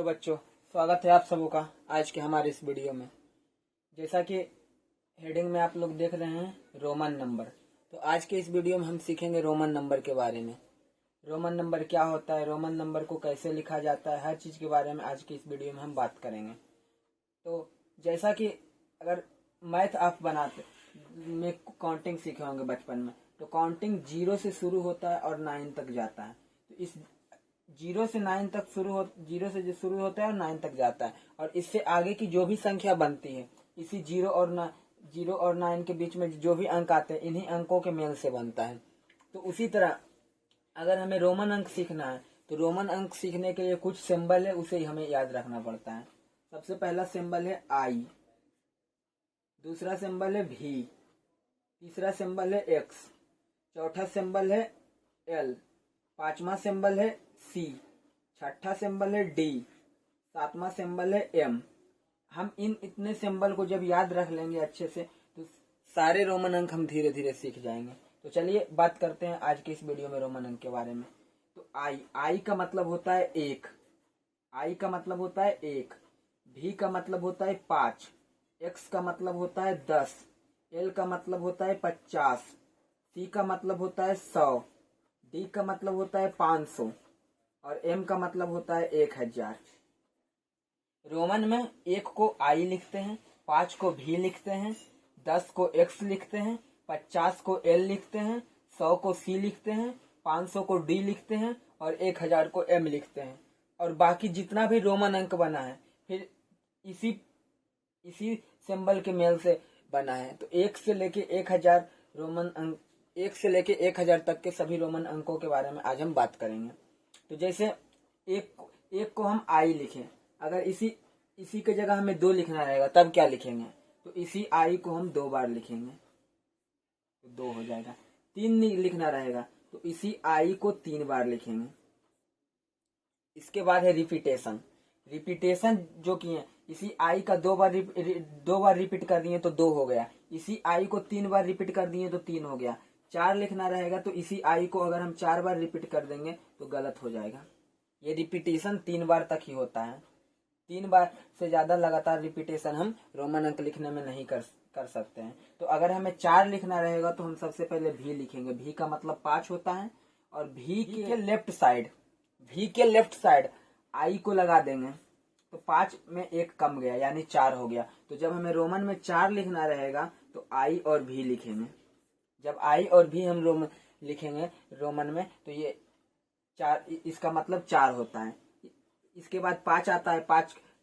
बच्चों, स्वागत है आप सबों का आज के हमारे इस वीडियो में। जैसा कि हेडिंग में आप लोग देख रहे हैं रोमन नंबर, तो आज के इस वीडियो में हम सीखेंगे रोमन नंबर के बारे में। रोमन नंबर क्या होता है, रोमन नंबर को कैसे लिखा जाता है, हर चीज़ के बारे में आज की इस वीडियो में हम बात करेंगे। तो जैसा कि अगर मैथ आप बनाते में काउंटिंग सीखे होंगे बचपन में, तो काउंटिंग 0 से शुरू होता है और 9 तक जाता है। तो इस 0 से 9 तक जीरो से जो शुरू होता है और 9 तक जाता है, और इससे आगे की जो भी संख्या बनती है इसी 0 और 9 के बीच में जो भी अंक आते हैं इन्हीं अंकों के मेल से बनता है। तो उसी तरह अगर हमें रोमन अंक सीखना है तो रोमन अंक सीखने के लिए कुछ सिंबल है, उसे ही हमें याद रखना पड़ता है। सबसे पहला सिंबल है आई, दूसरा सिंबल है भी, तीसरा सिंबल है एक्स, चौथा सिंबल है एल, पांचवा सिंबल है सी, छठा सिंबल है डी, सातवां सिंबल है एम। हम इतने सिंबल को जब याद रख लेंगे अच्छे से तो सारे रोमन अंक हम धीरे धीरे सीख जाएंगे। तो चलिए बात करते हैं आज के इस वीडियो में रोमन अंक के बारे में। तो आई का मतलब होता है एक, आई का मतलब होता है एक, भी का मतलब होता है 5, एक्स का मतलब होता है 10, एल का मतलब होता है 50, सी का मतलब होता है 100, डी का मतलब होता है 500 और एम का मतलब होता है 1000। रोमन में 1 को आई लिखते हैं, 5 को भी लिखते हैं, 10 को एक्स लिखते हैं, 50 को एल लिखते हैं, 100 को सी लिखते हैं, 500 को डी लिखते हैं और 1000 को एम लिखते हैं। और बाकी जितना भी रोमन अंक बना है फिर इसी सिंबल के मेल से बना है। तो 1 से लेके 1000 रोमन अंक, 1 से लेके 1000 तक के सभी रोमन अंकों के बारे में आज हम बात करेंगे। तो जैसे एक को हम आई लिखें, अगर इसी के जगह हमें 2 लिखना रहेगा तब क्या लिखेंगे, तो इसी आई को हम 2 बार लिखेंगे तो 2 हो जाएगा। 3 लिखना रहेगा तो इसी आई को 3 बार लिखेंगे। इसके बाद है रिपीटेशन। रिपीटेशन जो किए इसी आई का 2 बार रिपीट कर दिए तो 2 हो गया, इसी आई को 3 बार रिपीट कर दिए तो 3 हो गया। 4 लिखना रहेगा तो इसी आई को अगर हम 4 बार रिपीट कर देंगे तो गलत हो जाएगा। ये रिपीटेशन 3 बार तक ही होता है, 3 बार से ज्यादा लगातार रिपीटेशन हम रोमन अंक लिखने में नहीं कर सकते हैं। तो अगर हमें 4 लिखना रहेगा तो हम सबसे पहले भी लिखेंगे, भी का मतलब 5 होता है, और भी के लेफ्ट साइड आई को लगा देंगे तो 5 में 1 कम गया यानी 4 हो गया। तो जब हमें रोमन में 4 लिखना रहेगा तो आई और भी लिखेंगे। जब आई और भी हम रोमन लिखेंगे रोमन में तो ये 4, इसका मतलब 4 होता है। इसके बाद 5 आता है,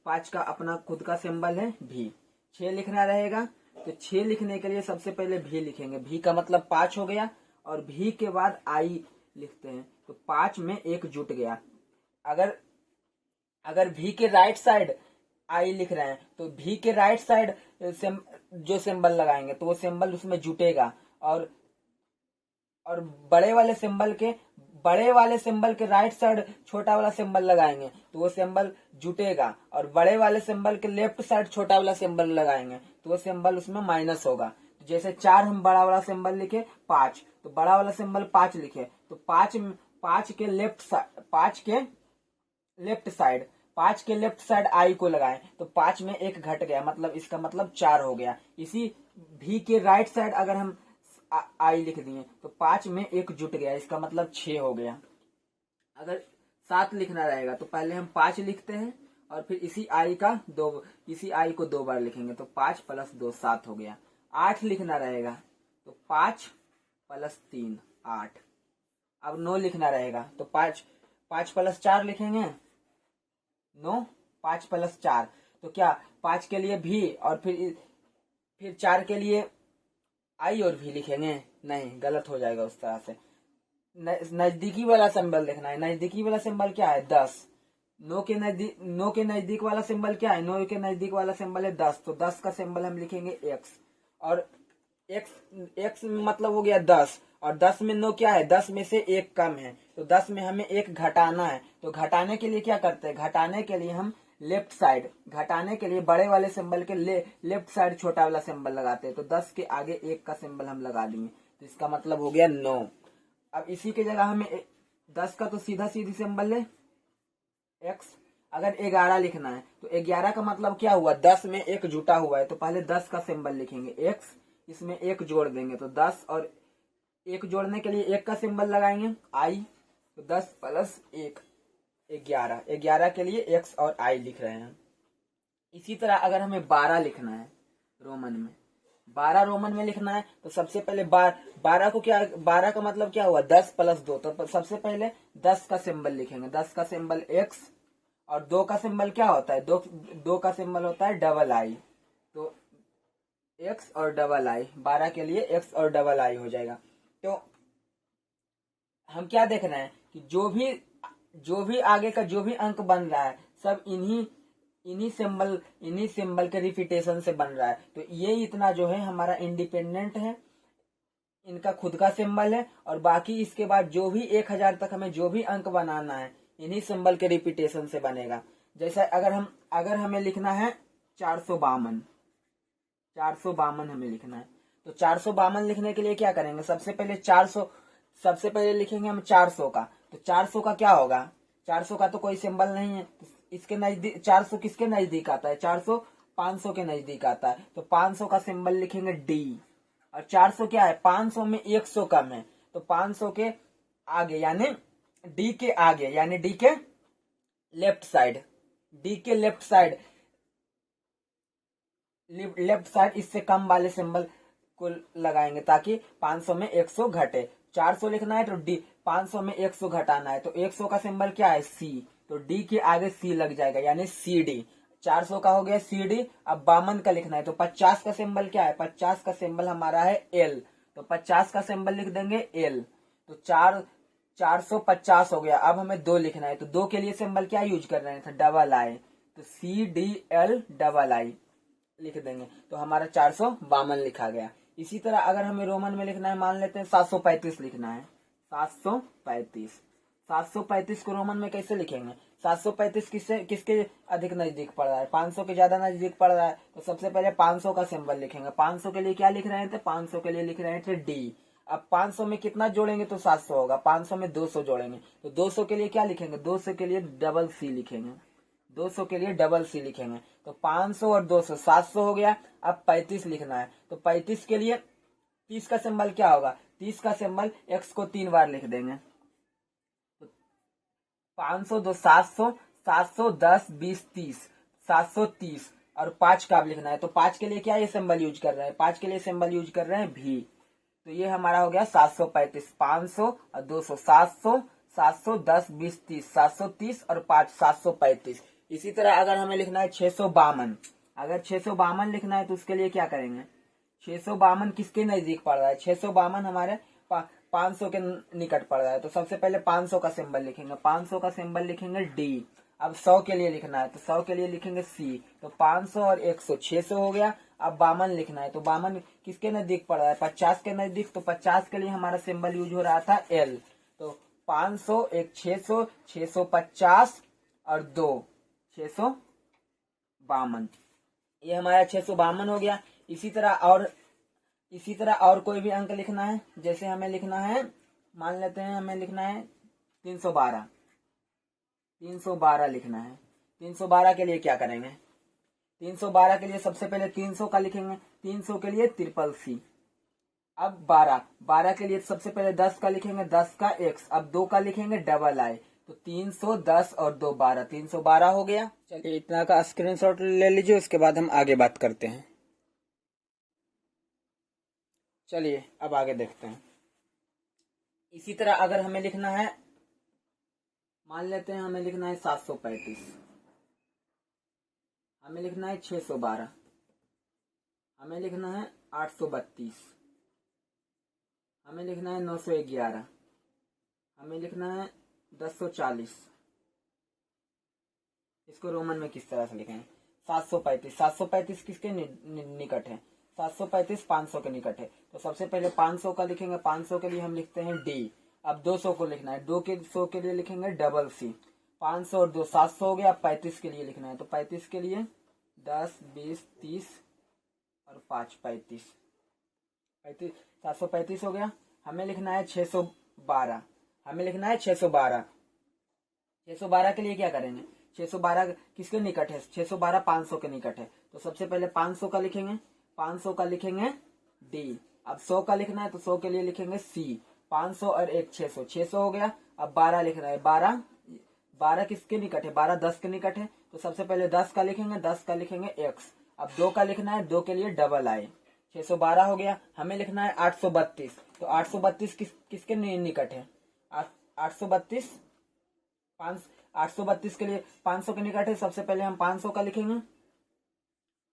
5 का अपना खुद का सिंबल है भी। 6 लिखना रहेगा तो 6 लिखने के लिए सबसे पहले भी लिखेंगे, भी का मतलब 5 हो गया, और भी के बाद आई लिखते हैं तो 5 में 1 जुट गया। अगर भी के राइट साइड आई लिख रहे हैं तो भी के राइट साइड जो सिंबल लगाएंगे तो वो सिंबल उसमें जुटेगा, और बड़े वाले सिंबल के राइट साइड छोटा वाला सिंबल लगाएंगे तो वो सिंबल जुटेगा, और बड़े वाले सिंबल के लेफ्ट साइड छोटा वाला सिंबल लगाएंगे तो वो सिंबल उसमें माइनस होगा। तो जैसे 4 हम बड़ा वाला सिंबल लिखे, 5 तो बड़ा वाला सिंबल 5 लिखे तो 5 के लेफ्ट साइड आई को लगाएं तो 5 में 1 घट गया, मतलब इसका मतलब 4 हो गया। इसी भी के राइट साइड अगर हम आई लिख दिए तो 5 में 1 जुट गया, इसका मतलब 6 हो गया। अगर 7 लिखना रहेगा तो पहले हम 5 लिखते हैं और फिर इसी आई को 2 बार लिखेंगे तो 5 + 2 7 हो गया। 8 लिखना रहेगा तो 5 + 3 8। अब 9 लिखना रहेगा तो 5 + 4 लिखेंगे, 9 5 + 4 तो क्या 5 के लिए भी और फिर 4 के लिए आई और भी लिखेंगे, नहीं गलत हो जाएगा उस तरह से। नजदीकी वाला सिंबल लिखना है। नजदीकी वाला सिंबल क्या है, 10। 9 के नजदीक वाला सिंबल क्या है, 9 के नजदीक वाला सिंबल है 10, तो 10 का सिंबल हम लिखेंगे एक्स, और एक्स मतलब हो गया 10, और 10 में 9 क्या है, 10 में से 1 कम है तो 10 में हमें 1 घटाना है। तो घटाने के लिए क्या करते हैं, घटाने के लिए हम लेफ्ट साइड, घटाने के लिए बड़े वाले सिंबल के लेफ्ट साइड छोटा वाला सिंबल लगाते हैं, तो 10 के आगे 1 का सिंबल हम लगा देंगे तो इसका मतलब हो गया 9। अब इसी के जगह हमें 10 का तो सीधी सिंबल है एक्स, अगर 11 लिखना है तो 11 का मतलब क्या हुआ, 10 में एक जुटा हुआ है, तो पहले 10 का सिंबल लिखेंगे, x, इसमें एक जोड़ देंगे तो 10, और एक जोड़ने के लिए एक का सिंबल लगाएंगे i, तो 10 प्लस 1 11, 11 के लिए x और i लिख रहे हैं। इसी तरह अगर हमें 12 लिखना है रोमन में, 12 रोमन में लिखना है तो सबसे पहले 12 को क्या, 12 का मतलब क्या हुआ, 10 प्लस 2, तो सबसे पहले 10 का सिंबल लिखेंगे, 10 का सिंबल x, और 2 का सिंबल क्या होता है, दो का सिंबल होता है डबल आई, तो x और डबल आई, 12 के लिए x और डबल आई हो जाएगा। तो हम क्या देख रहे हैं कि जो भी आगे का जो भी अंक बन रहा है सब इन्हीं सिंबल के रिपीटेशन से बन रहा है। तो ये इतना जो है हमारा इंडिपेंडेंट है, इनका खुद का सिंबल है, और बाकी इसके बाद जो भी 1000 तक हमें जो भी अंक बनाना है इन्हीं सिंबल के रिपीटेशन से बनेगा। जैसा अगर हमें लिखना है 452, 452 हमें लिखना है, तो 452 लिखने के लिए क्या करेंगे, सबसे पहले लिखेंगे हम 400 का, तो 400 का क्या होगा, 400 का तो कोई सिंबल नहीं है, तो इसके नजदीक 400 किसके नजदीक आता है, 400 500 के नजदीक आता है, तो 500 का सिंबल लिखेंगे डी, और 400 क्या है, 500 में 100 कम है, तो 500 के आगे यानी डी के आगे, यानी डी के लेफ्ट साइड, इससे कम वाले सिंबल को लगाएंगे ताकि 500 में 100 घटे। 400 लिखना है तो डी, 500 में 100 घटाना है, तो 100 का सिंबल क्या है, सी, तो डी के आगे सी लग जाएगा यानी सी डी। 400 का हो गया सी डी। अब 52 का लिखना है तो 50 का सिंबल क्या है, 50 का सिंबल हमारा है एल, तो 50 का सिंबल लिख देंगे एल, तो 450 हो गया। अब हमें 2 लिखना है तो 2 के लिए सिंबल क्या यूज कर रहे थे, डबल आई, तो C D L double I लिख देंगे, तो हमारा 452 लिखा गया। इसी तरह अगर हमें रोमन में लिखना है, मान लेते हैं 735 लिखना है, 735 को रोमन में कैसे लिखेंगे, 735 किसके अधिक नजदीक पड़ रहा है, 500 के ज्यादा नजदीक पड़ रहा है, तो सबसे पहले 500 का सिंबल लिखेंगे। 500 के लिए क्या लिख रहे थे, 500 के लिए लिख रहे थे डी। अब 500 में कितना जोड़ेंगे तो 700 होगा, 500 में 200 जोड़ेंगे तो 200 के लिए क्या लिखेंगे, 200 के लिए डबल सी लिखेंगे, 200 के लिए डबल सी लिखेंगे, तो 500 और 200 700 हो गया। अब 35 लिखना है तो 35 के लिए 30 का सिंबल क्या होगा, 30 का सिंबल x को 3 बार लिख देंगे, तो 500 2 700, 700 10 20 30, 730, और 5 का अब लिखना है तो 5 के लिए क्या ये सिंबल यूज कर रहे हैं, 5 के लिए सिंबल यूज कर रहे हैं भी, तो ये हमारा हो गया 735, 500 और 200, 700, 700 10 20 30, 730 और 5 735। इसी तरह अगर हमें लिखना है 652, अगर 652 लिखना है तो उसके लिए क्या करेंगे, 652 किसके नजदीक पड़ रहा है, 652 हमारे 500 के निकट पड़ रहा है, तो सबसे पहले 500 का सिंबल लिखेंगे, 500 का सिंबल लिखेंगे डी। अब 100 के लिए लिखना है तो 100 के लिए लिखेंगे सी, तो 500 और 100 600 हो गया। अब 52 लिखना है तो 52 किसके नजदीक पड़ रहा है, 50 के नजदीक, तो 50 के लिए हमारा सिंबल यूज हो रहा था एल, तो 500 एक 600, 650 और 2 652, ये हमारा 652 हो गया। इसी तरह और कोई भी अंक लिखना है, जैसे हमें लिखना है, मान लेते हैं हमें लिखना है 312, 312 लिखना है। 312 के लिए क्या करेंगे, 312 के लिए सबसे पहले 300 का लिखेंगे, 300 के लिए ट्रिपल सी। अब 12 के लिए सबसे पहले 10 का लिखेंगे, 10 का x, अब 2 का लिखेंगे डबल आई, तो 310 और 2 12, 312 हो गया। चलिए इतना का स्क्रीनशॉट ले लीजिए, उसके बाद हम आगे बात करते हैं। चलिए अब आगे देखते हैं। इसी तरह अगर हमें लिखना है, मान लेते हैं हमें लिखना है 735, हमें लिखना है 612, हमें लिखना है 832, हमें लिखना है 911, हमें लिखना है 1040। इसको रोमन में किस तरह से लिखें, 735, 735 किसके निकट है, 735 500 के निकट है, तो सबसे पहले 500 का लिखेंगे, 500 के लिए हम लिखते हैं डी। अब 200 को लिखना है, 200 के लिए लिखेंगे डबल सी, 500 और 2 700 हो गया। 35 के लिए लिखना है तो 35 के लिए 10 20 30 और 5 35, 735 हो गया। हमें लिखना है 612, हमें लिखना है 612, 612 के लिए क्या करेंगे, 612 किसके निकट है? 612 500 के निकट है। तो सबसे पहले 500 का लिखेंगे, 500 का लिखेंगे डी। अब 100 का लिखना है तो 100 के लिए लिखेंगे सी। 500 और 1 600, 600 हो गया। अब 12 लिखना है, 12 किसके निकट है? 12 10 के निकट है। तो सबसे पहले 10 का लिखेंगे, 10 का लिखेंगे एक्स। अब 2 का लिखना है, 2 के लिए डबल आई। 612 हो गया। हमें लिखना है 832। तो 832 किसके निकट है? 832 832 के लिए 500 के निकट है। सबसे पहले हम 500 का लिखेंगे,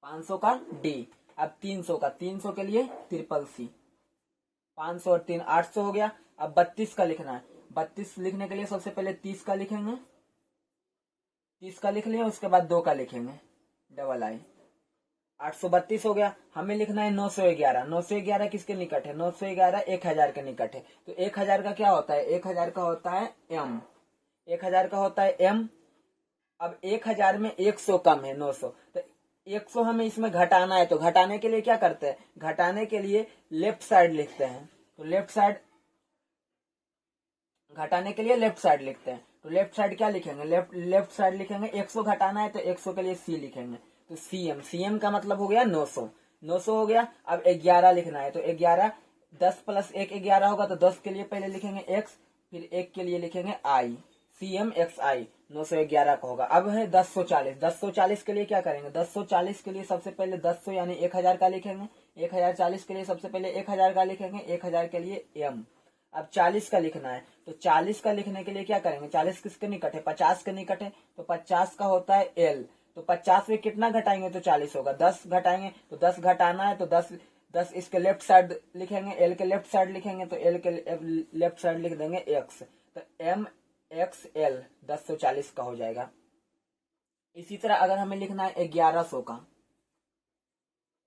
500 का डी। अब 300 का, 300 के लिए ट्रिपल सी। 500 और 3 800 हो गया। अब 32 का लिखना है। 32 लिखने के लिए सबसे पहले 30 का लिखेंगे, 30 का लिख लिया। उसके बाद 2 का लिखेंगे डबल आई। 832 हो गया। हमें लिखना है 911। 911 किसके निकट है? 911 1000 के निकट है। तो 1000 का क्या होता है? 1000 का होता है एम। 1000 का होता है एम। अब 1000 में 100 कम है 900, तो 100 हमें इसमें घटाना है। तो घटाने के लिए क्या करते हैं? घटाने के लिए लेफ्ट साइड लिखते हैं। तो लेफ्ट साइड, घटाने के लिए लेफ्ट साइड लिखते हैं। तो लेफ्ट साइड क्या लिखेंगे? लेफ्ट साइड लिखेंगे। 100 घटाना है तो 100 के लिए सी लिखेंगे। तो सीएम, सीएम का मतलब हो गया 900। 900 हो गया। अब 11 लिखना है। तो 11, 10 प्लस 1 11 होगा। तो 10 के लिए पहले लिखेंगे एक्स, फिर 1 के लिए लिखेंगे आई। सीएम एक्स आई 911 का होगा। अब है 1040। 1040 के लिए क्या करेंगे? 1040 के लिए सबसे पहले 10 यानी 1000 का लिखेंगे। 1040 के लिए सबसे पहले 1000 का लिखेंगे। 1000 के लिए एम। अब 40 का लिखना है। तो 40 का लिखने के लिए क्या करेंगे? 40 किसके निकट है? 50 के निकट है। तो 50 का होता है एल। तो 50 में कितना घटाएंगे तो 40 होगा? 10 घटाएंगे। तो 10 घटाना है तो 10 इसके लेफ्ट साइड लिखेंगे, एल के लेफ्ट साइड लिखेंगे। तो एल के लेफ्ट साइड लिख देंगे एक्स। तो एम एक्स एल 1040 का हो जाएगा। इसी तरह अगर हमें लिखना है 1100 का,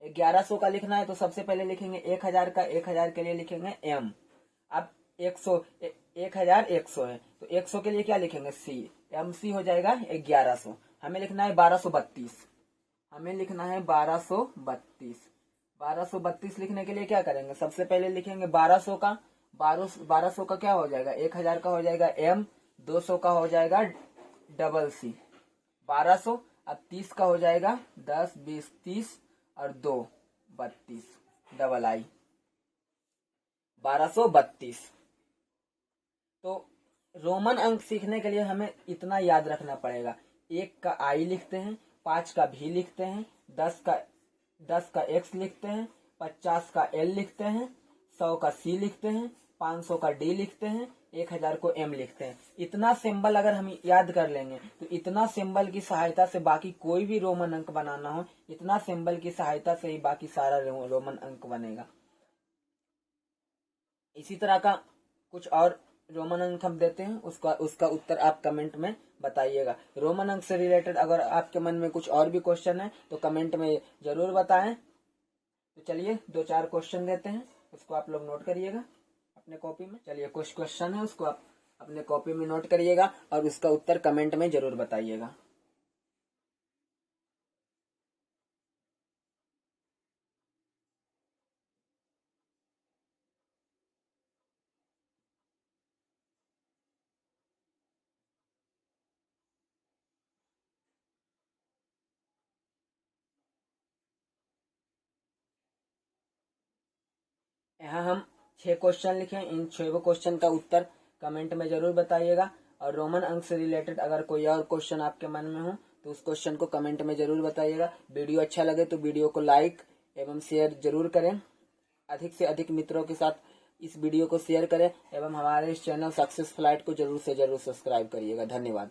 1100 का लिखना है तो सबसे पहले लिखेंगे 1000 का। 1000 के लिए लिखेंगे एम। अब 100, 1100 है तो 100 के लिए क्या लिखेंगे? सी। एम सी हो जाएगा 1100। हमें लिखना है 1232। हमें लिखना है 1232। 1232 लिखने के लिए क्या करेंगे? सबसे पहले लिखेंगे 1200 का। 1200 का क्या हो जाएगा? 1000 का हो जाएगा एम। 200 का हो जाएगा डबल सी। 1200। अब 30 का हो जाएगा 10 20 30 और 2 32 डबल आई 1232। तो रोमन अंक सीखने के लिए हमें इतना याद रखना पड़ेगा। 1 का आई लिखते हैं, 5 का भी लिखते हैं, 10 का एक्स लिखते हैं, 50 का एल लिखते हैं, 100 का सी लिखते हैं, 500 का डी लिखते हैं, 1000 को एम लिखते हैं। इतना सिंबल अगर हम याद कर लेंगे तो इतना सिंबल की सहायता से बाकी कोई भी रोमन अंक बनाना हो, इतना सिंबल की सहायता से ही बाकी सारा रोमन अंक बनेगा। इसी तरह का कुछ और रोमन अंक हम देते हैं, उसका उत्तर आप कमेंट में बताइएगा। रोमन अंक से रिलेटेड अगर आपके मन में कुछ और भी क्वेश्चन है तो कमेंट में जरूर बताएं। तो चलिए 2-4 क्वेश्चन देते हैं, उसको आप लोग नोट करिएगा अपने कॉपी में। चलिए कुछ क्वेश्चन है उसको आप अपने कॉपी में नोट करिएगा और उसका उत्तर कमेंट में जरूर बताइएगा। यहाँ हम 6 क्वेश्चन लिखे, इन 6 क्वेश्चन का उत्तर कमेंट में जरूर बताइएगा। और रोमन अंक से रिलेटेड अगर कोई और क्वेश्चन आपके मन में हो तो उस क्वेश्चन को कमेंट में जरूर बताइएगा। वीडियो अच्छा लगे तो वीडियो को लाइक एवं शेयर जरूर करें। अधिक से अधिक मित्रों के साथ इस वीडियो को शेयर करें एवं हमारे इस चैनल सक्सेस फ्लाइट को जरूर से जरूर सब्सक्राइब करिएगा। धन्यवाद।